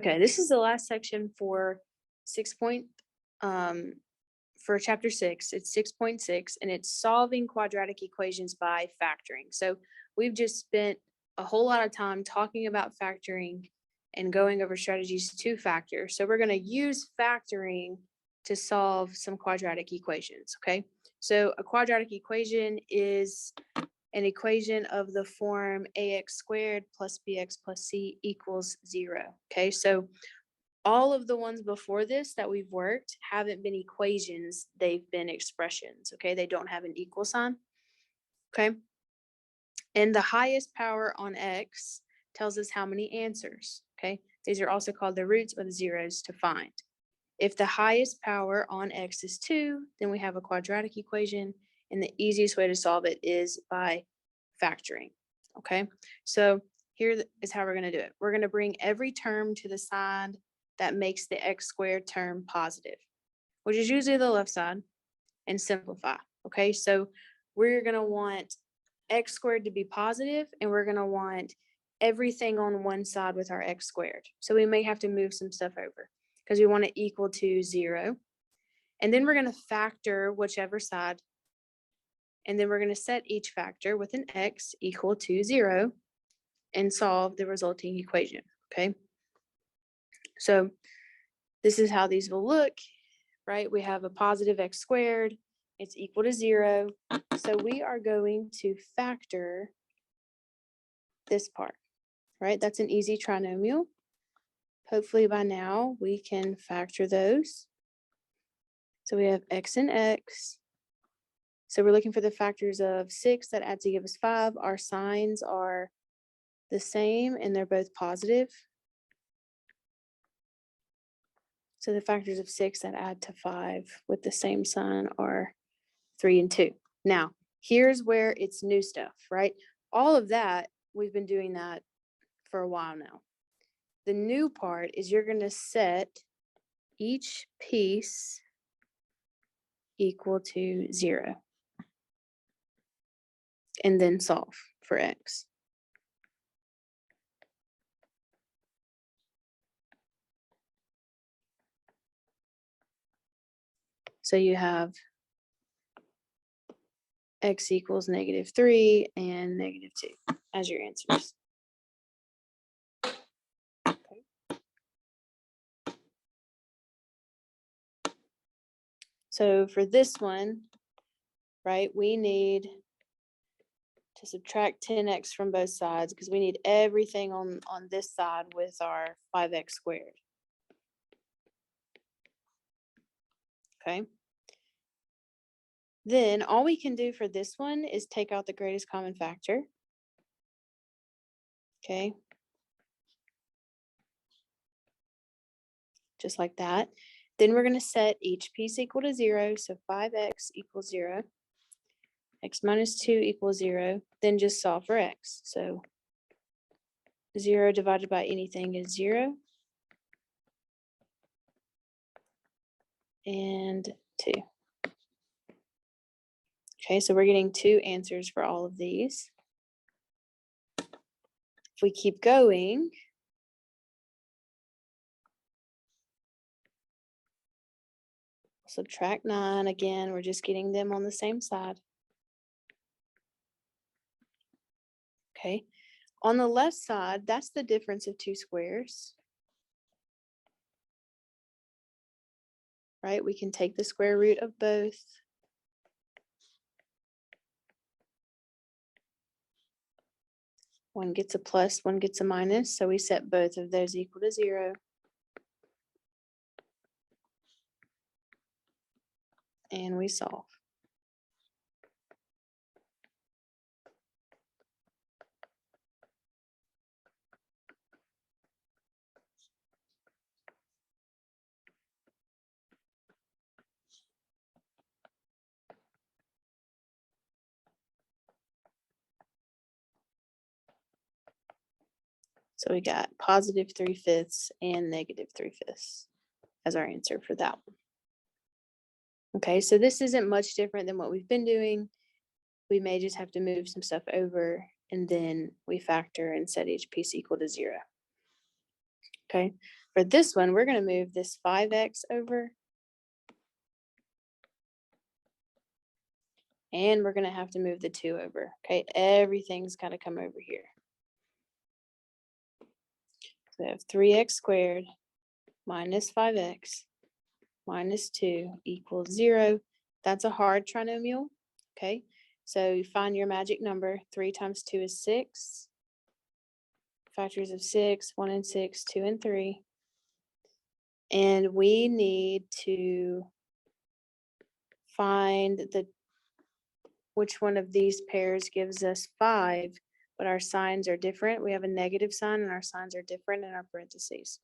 Okay, this is the last section for 6 point, for chapter 6. It's 6.6, and it's solving quadratic equations by factoring. So we've just spent a whole lot of time talking about factoring and going over strategies to factor. So we're going to use factoring to solve some quadratic equations, okay? So a quadratic equation is an equation of the form ax squared plus bx plus c equals 0. Okay, so all of the ones before this that we've worked haven't been equations, they've been expressions. Okay, they don't have an equal sign. Okay, and the highest power on x tells us how many answers. Okay, these are also called the roots or the zeros to find. If the highest power on x is 2, then we have a quadratic equation, and the easiest way to solve it is by factoring. Okay, so here is how we're going to do it. We're going to bring every term to the side that makes the x squared term positive, which is usually the left side, and simplify. Okay, so we're going to want x squared to be positive, and we're going to want everything on one side with our x squared. So we may have to move some stuff over because we want it equal to 0. And then we're going to factor whichever side. And then we're going to set each factor with an x equal to 0 and solve the resulting equation. Okay. So this is how these will look, right? We have a positive x squared. It's equal to 0. So we are going to factor this part, right? That's an easy trinomial. Hopefully by now we can factor those. So we have x and x. So we're looking for the factors of 6 that add to give us 5. Our signs are the same and they're both positive. So the factors of 6 that add to 5 with the same sign are 3 and 2. Now, here's where it's new stuff, right? All of that, we've been doing that for a while now. The new part is you're going to set each piece equal to 0 and then solve for x. So you have x equals -3 and -2 as your answers. Okay. So for this one, right, we need to subtract 10x from both sides because we need everything on this side with our 5x squared. Okay. Then all we can do for this one is take out the greatest common factor. Okay. Just like that. Then we're going to set each piece equal to 0. So 5x equals 0. X minus 2 equals 0. Then just solve for x. So 0 divided by anything is 0. And 2. Okay, so we're getting 2 answers for all of these. If we keep going, subtract 9. Again, we're just getting them on the same side. Okay, on the left side, that's the difference of 2 squares. Right, we can take the square root of both. One gets a plus, one gets a minus, so we set both of those equal to 0. And we solve. So we got positive 3/5 and negative 3/5 as our answer for that one. Okay, so this isn't much different than what we've been doing. We may just have to move some stuff over, and then we factor and set each piece equal to 0. Okay, For this one, we're gonna move this 5x over. And we're gonna have to move the 2 over, okay? Everything's gotta come over here. So we have 3x squared minus 5x minus 2 equals 0. That's a hard trinomial, okay? So you find your magic number. 3 times 2 is 6. Factors of 6, 1 and 6, 2 and 3. And we need to find which one of these pairs gives us 5, but our signs are different. We have a negative sign and our signs are different in our parentheses.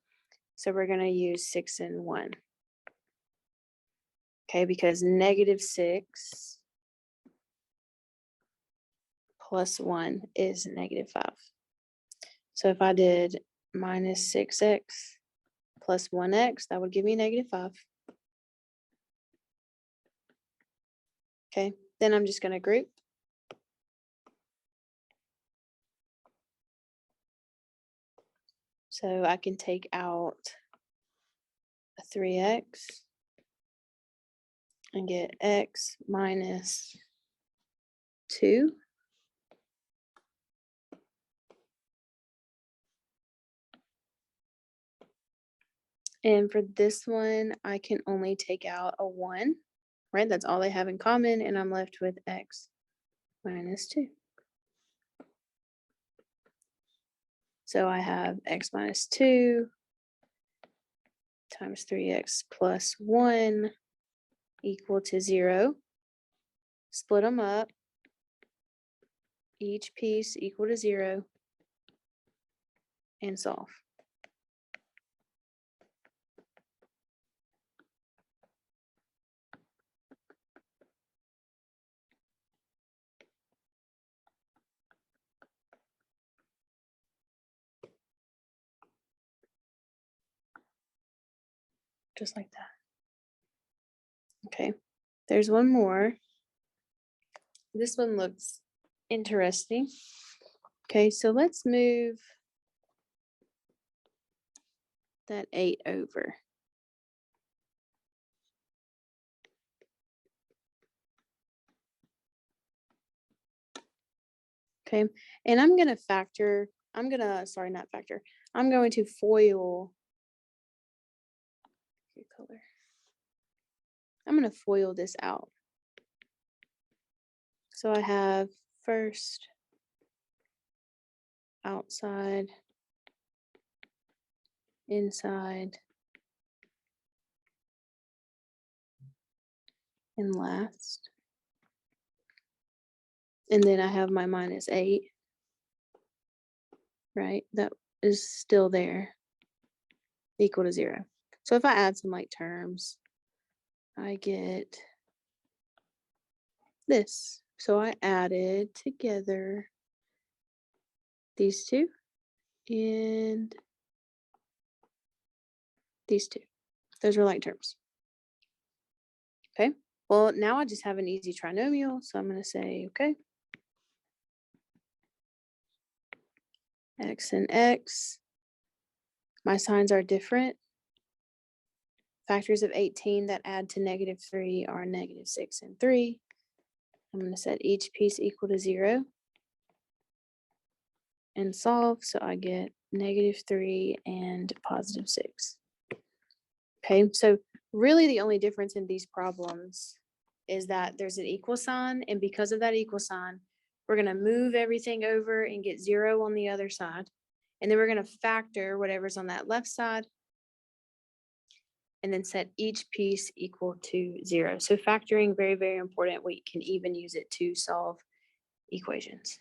So we're going to use 6 and 1. Okay, because -6 plus 1 is -5. So if I did minus 6x plus 1x, that would give me -5. Okay, then I'm just going to group. So I can take out a 3x and get x minus 2. And for this one, I can only take out a 1, right? That's all they have in common, and I'm left with x minus 2. So I have x minus 2 times 3x plus 1 equal to 0. Split them up. Each piece equal to 0. And solve. Just like that. Okay, there's one more. This one looks interesting. Okay, so let's move that 8 over. Okay, and I'm going to foil. Color. I'm going to foil this out. So I have first outside, inside, and last. And then I have my -8, right? That is still there, equal to 0. So if I add some like terms, I get this. So I added together these two and these two. Those are like terms. Okay. Well, now I just have an easy trinomial. So I'm going to say, okay, x and x. My signs are different. Factors of 18 that add to -3 are -6 and 3. I'm going to set each piece equal to 0 and solve. So I get -3 and +6. Okay, so really the only difference in these problems is that there's an equal sign, and because of that equal sign, we're going to move everything over and get 0 on the other side. And then we're going to factor whatever's on that left side and then set each piece equal to 0. So factoring, very, very important. We can even use it to solve equations.